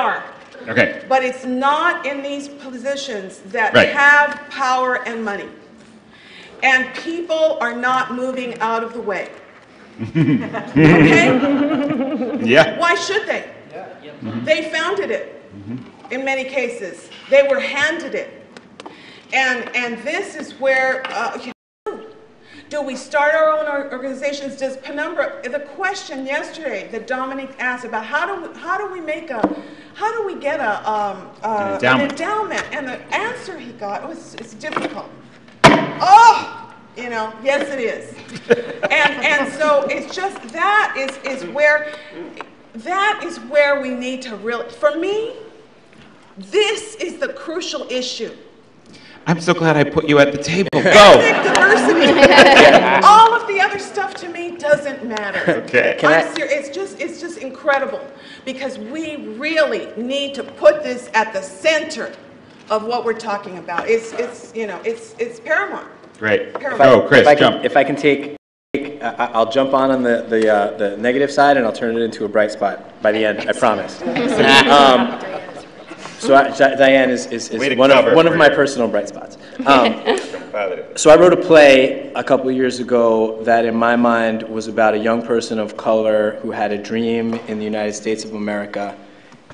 are. Okay. But it's not in these positions that Right. have power and money. And people are not moving out of the way. Okay? Yeah. Why should they? They founded it in many cases. They were handed it. And this is where, do we start our own organizations? Does Penumbra, the question yesterday that Dominique asked about how do we get an endowment? And the answer he got was, it's difficult. Oh! Yes it is. And so it's just, that is where we need to really, for me, this is the crucial issue. I'm so glad I put you at the table. Go! Ethnic diversity. All of the other stuff to me doesn't matter. Okay. It's just incredible because we really need to put this at the center of what we're talking about. It's paramount. Great. Paramount. Oh, Chris, jump. If I can take, I'll jump on the negative side and I'll turn it into a bright spot by the end, I promise. So Diane is one of my personal bright spots. So I wrote a play a couple of years ago that in my mind was about a young person of color who had a dream in the United States of America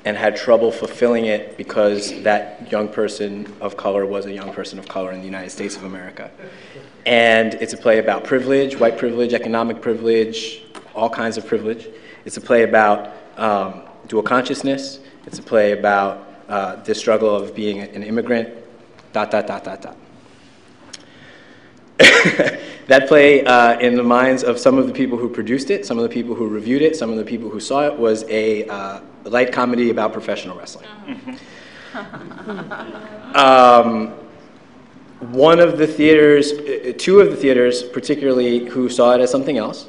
and had trouble fulfilling it because that young person of color was a young person of color in the United States of America. And it's a play about privilege, white privilege, economic privilege, all kinds of privilege. It's a play about dual consciousness. It's a play about the struggle of being an immigrant, ... That play, in the minds of some of the people who produced it, some of the people who reviewed it, some of the people who saw it, was a light comedy about professional wrestling. One of the theaters, two of the theaters particularly, who saw it as something else,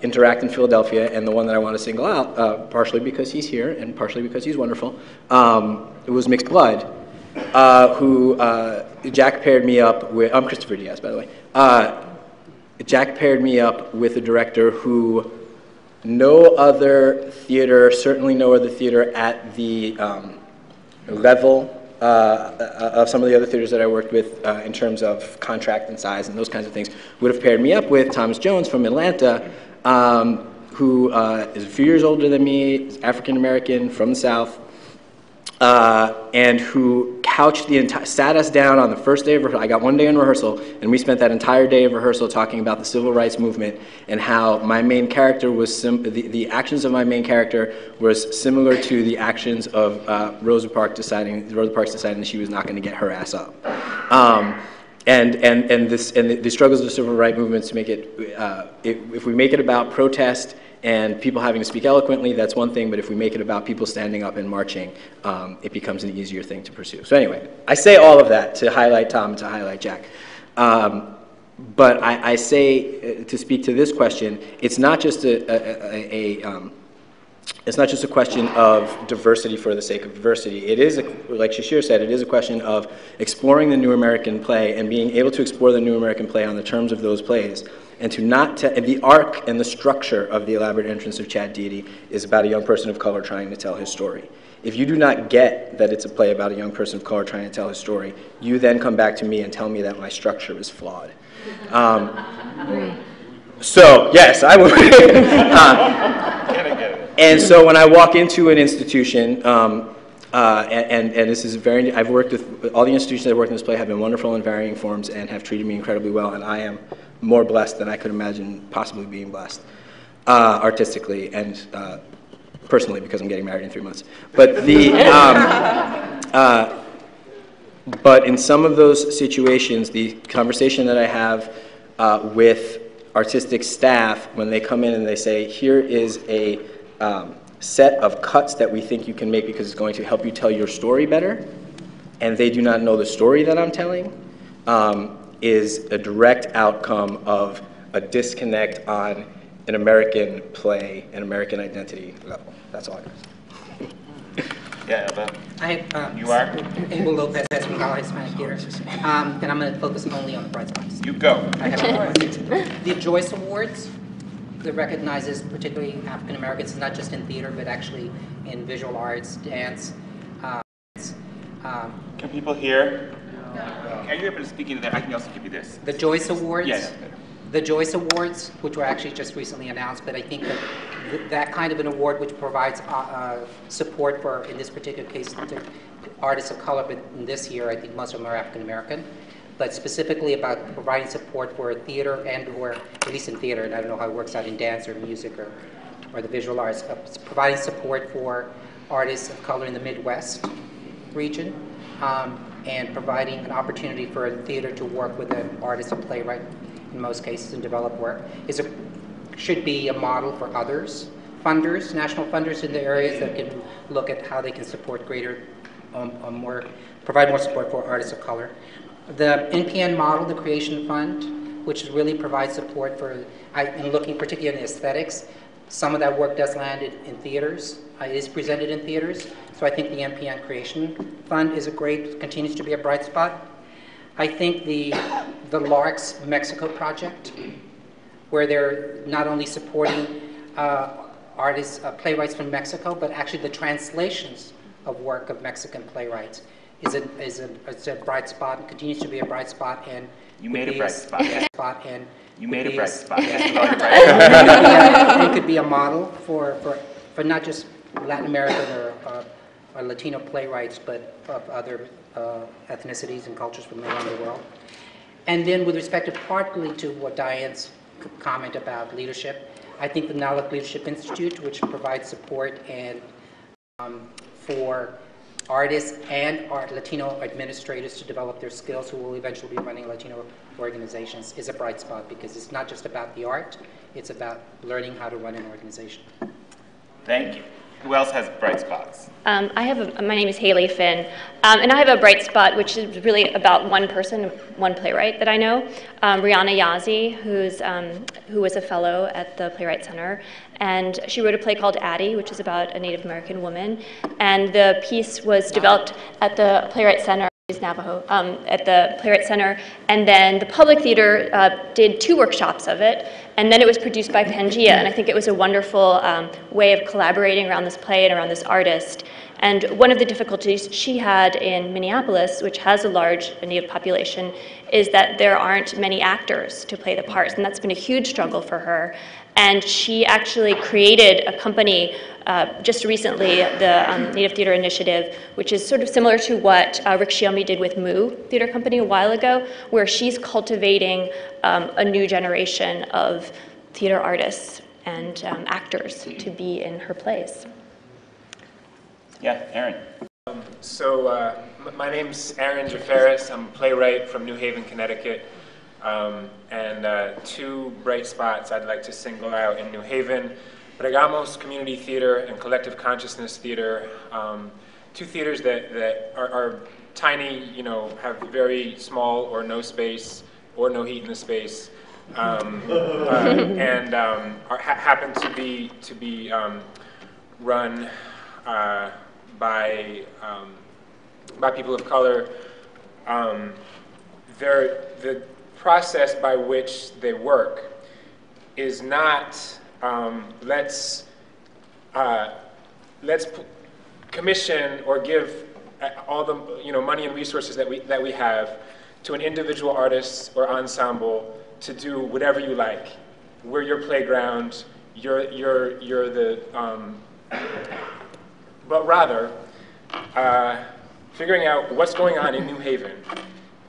Interact in Philadelphia, and the one that I want to single out, partially because he's here and partially because he's wonderful, it was Mixed Blood, who Jack paired me up with. I'm Christopher Diaz, by the way. Jack paired me up with a director who no other theater, certainly no other theater at the level of some of the other theaters that I worked with in terms of contract and size and those kinds of things, would have paired me up with Thomas Jones from Atlanta, who is a few years older than me, is African-American from the South, and who couched sat us down on the first day of rehearsal. I got one day in rehearsal, and we spent that entire day of rehearsal talking about the civil rights movement and how my main character was, the actions of my main character was similar to the actions of Rosa Parks deciding that she was not going to get her ass up. And the struggles of the civil rights movement to make it, if we make it about protest and people having to speak eloquently, that's one thing, but if we make it about people standing up and marching, it becomes an easier thing to pursue. So anyway, I say all of that to highlight Tom and to highlight Jack. But I say, to speak to this question, it's not just it's not just a question of diversity for the sake of diversity. It is, like Shashir said, it is a question of exploring the New American play and being able to explore the New American play on the terms of those plays. And the arc and the structure of The Elaborate Entrance of Chad Deity is about a young person of color trying to tell his story. If you do not get that it's a play about a young person of color trying to tell his story, you then come back to me and tell me that my structure is flawed. So, yes, I would. And so when I walk into an institution, and this is I've worked with, all the institutions I've worked in this play have been wonderful in varying forms and have treated me incredibly well, and I am more blessed than I could imagine possibly being blessed, artistically and personally, because I'm getting married in 3 months. But but in some of those situations, the conversation that I have with artistic staff when they come in and they say, here is a set of cuts that we think you can make because it's going to help you tell your story better, and they do not know the story that I'm telling, is a direct outcome of a disconnect on an American play, an American identity level. That's all I got. Yeah, you are? Abel Lopez from Gala Hispanic Theater. And I'm going to focus only on the bright spots. You go. The Joyce Awards that recognizes particularly African Americans, not just in theater, but actually in visual arts, dance. Can people hear? Are you able to speak into that? I can also give you this. The Joyce Awards. Yes. The Joyce Awards, which were actually just recently announced, but I think that that kind of an award which provides support for, in this particular case, artists of color, but in this year, I think most of them are African American, but specifically about providing support for theater and or, at least in theater, and I don't know how it works out in dance or music or the visual arts, providing support for artists of color in the Midwest region, and providing an opportunity for a theater to work with an artist, a playwright, in most cases, and develop work, should be a model for others, funders, national funders in the areas that can look at how they can support greater, provide more support for artists of color. The NPN model, the Creation Fund, which really provides support for, in looking particularly in the aesthetics, some of that work does land in theaters, is presented in theaters, so I think the NPN Creation Fund is continues to be a bright spot. I think the Larks Mexico project, where they're not only supporting artists, playwrights from Mexico, but actually the translations of work of Mexican playwrights is a bright spot and continues to be a bright spot. And you made a bright spot. And you made a bright spot. It could be a model for not just Latin American or Latino playwrights, but of other ethnicities and cultures from around the world. And then with respect to partly to what Diane's comment about leadership, I think the NALEC Leadership Institute, which provides support and for artists and Latino administrators to develop their skills who will eventually be running Latino organizations, is a bright spot because it's not just about the art, it's about learning how to run an organization. Thank you. Who else has bright spots? My name is Haley Finn, and I have a bright spot, which is really about one person, one playwright that I know, Rihanna Yazzie, who was a fellow at the Playwright Center, and she wrote a play called Addie, which is about a Native American woman, and the piece was developed at the Playwright Center. Navajo, at the Playwright Center, and then the Public Theater did 2 workshops of it, and then it was produced by Pangea, and I think it was a wonderful way of collaborating around this play and around this artist. And one of the difficulties she had in Minneapolis, which has a large Native population, is that there aren't many actors to play the parts, and that's been a huge struggle for her. And she actually created a company just recently, the Native Theater Initiative, which is sort of similar to what Rick Shiomi did with Moo Theater Company a while ago, where she's cultivating a new generation of theater artists and actors to be in her plays. Yeah, Aaron. My name's Aaron Jafaris. I'm a playwright from New Haven, Connecticut. And 2 bright spots I'd like to single out in New Haven: Bregamos Community Theater and Collective Consciousness Theater. 2 theaters that are tiny, have very small or no space or no heat in the space, and happen to be run by people of color. The process by which they work is not let's commission or give all the money and resources that we have to an individual artist or ensemble to do whatever you like. We're your playground. You're the but rather figuring out what's going on in New Haven,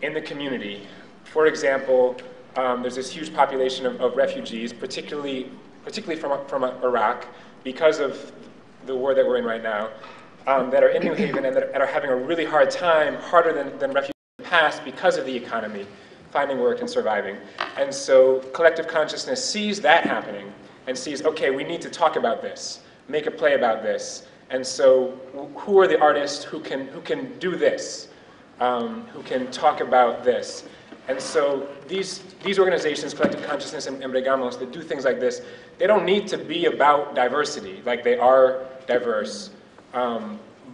in the community. For example, there's this huge population of refugees, particularly from Iraq, because of the war that we're in right now, that are in New Haven and that are having a really hard time, harder than refugees in the past because of the economy, finding work and surviving. And so Collective Consciousness sees that happening and sees, okay, we need to talk about this, make a play about this. And so who are the artists who can do this, who can talk about this? And so these organizations, Collective Consciousness and Bregamos, that do things like this, they don't need to be about diversity, like they are diverse,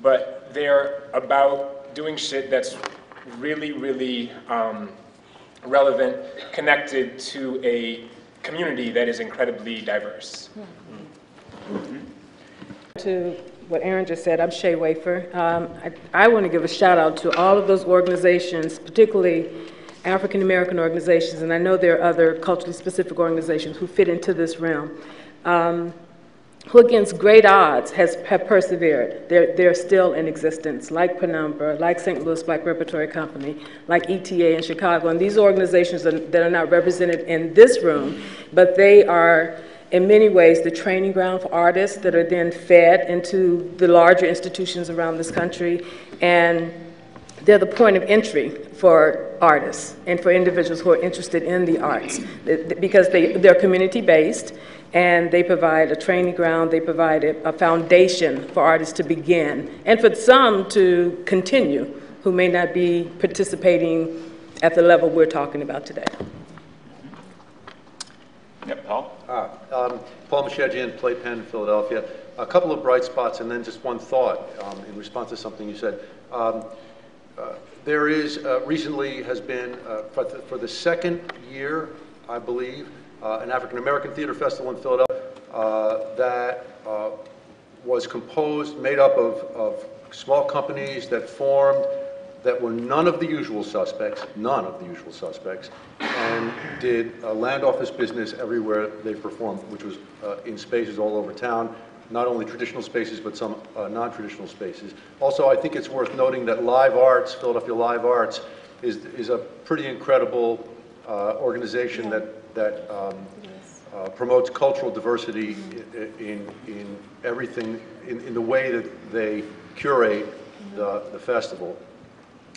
but they're about doing shit that's really, really relevant, connected to a community that is incredibly diverse. To what Aaron just said, I'm Shay Wafer. I want to give a shout out to all of those organizations, particularly African American organizations, and I know there are other culturally specific organizations who fit into this realm, who against great odds have persevered. They're still in existence, like Penumbra, like St. Louis Black Repertory Company, like ETA in Chicago. And these organizations that are not represented in this room, but they are in many ways the training ground for artists that are then fed into the larger institutions around this country. And they're the point of entry for artists and for individuals who are interested in the arts, because they're community-based, and they provide a training ground, they provide a foundation for artists to begin, and for some to continue, who may not be participating at the level we're talking about today. Yep, Paul? Paul Mashedjian, Playpen, Philadelphia. A couple of bright spots and then just one thought in response to something you said. There is, recently has been, for the second year, I believe, an African American Theater Festival in Philadelphia that was composed, made up of small companies that formed, that were none of the usual suspects, and did land office business everywhere they performed, which was in spaces all over town, not only traditional spaces, but some non-traditional spaces. Also, I think it's worth noting that Live Arts, Philadelphia Live Arts, is a pretty incredible organization that promotes cultural diversity in everything, in the way that they curate the festival.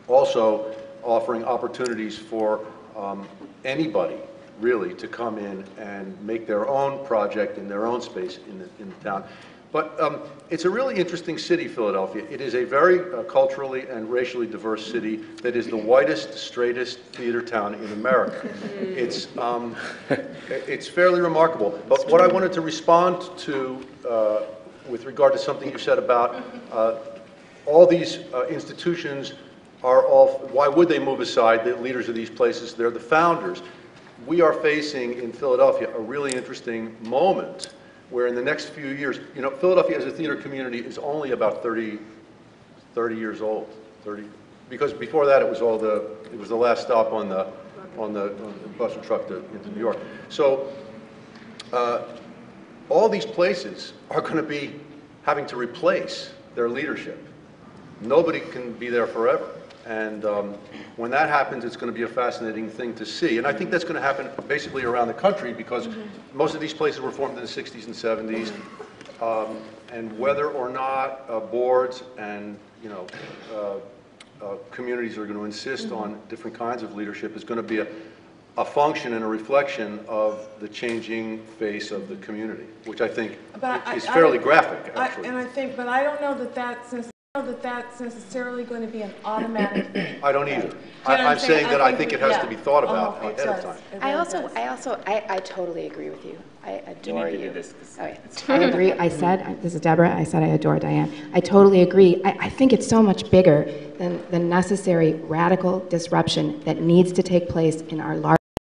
Also offering opportunities for anybody, really, to come in and make their own project in their own space in the town. But it's a really interesting city, Philadelphia. It is a very culturally and racially diverse city that is the whitest, straightest theater town in America. It's fairly remarkable. But what I wanted to respond to with regard to something you said about all these institutions are all, why would they move aside? The leaders of these places, they're the founders. We are facing in Philadelphia a really interesting moment where in the next few years, you know, Philadelphia as a theater community is only about 30 years old. Because before that it was the last stop on the bus and truck into New York. So all these places are going to be having to replace their leadership. Nobody can be there forever. And when that happens, it's going to be a fascinating thing to see. And I think that's going to happen basically around the country, because most of these places were formed in the 60s and 70s. And whether or not boards and communities are going to insist on different kinds of leadership is going to be a function and a reflection of the changing face of the community, which I think is fairly graphic, actually. But I don't know that that's necessarily going to be an automatic thing. I don't either. I'm saying that I think it has to be thought about ahead of time. I totally agree with you. I adore you. You need to do this. Okay. I agree. I said, this is Deborah, I said I adore Diane. I totally agree. I think it's so much bigger than the necessary radical disruption that needs to take place in our large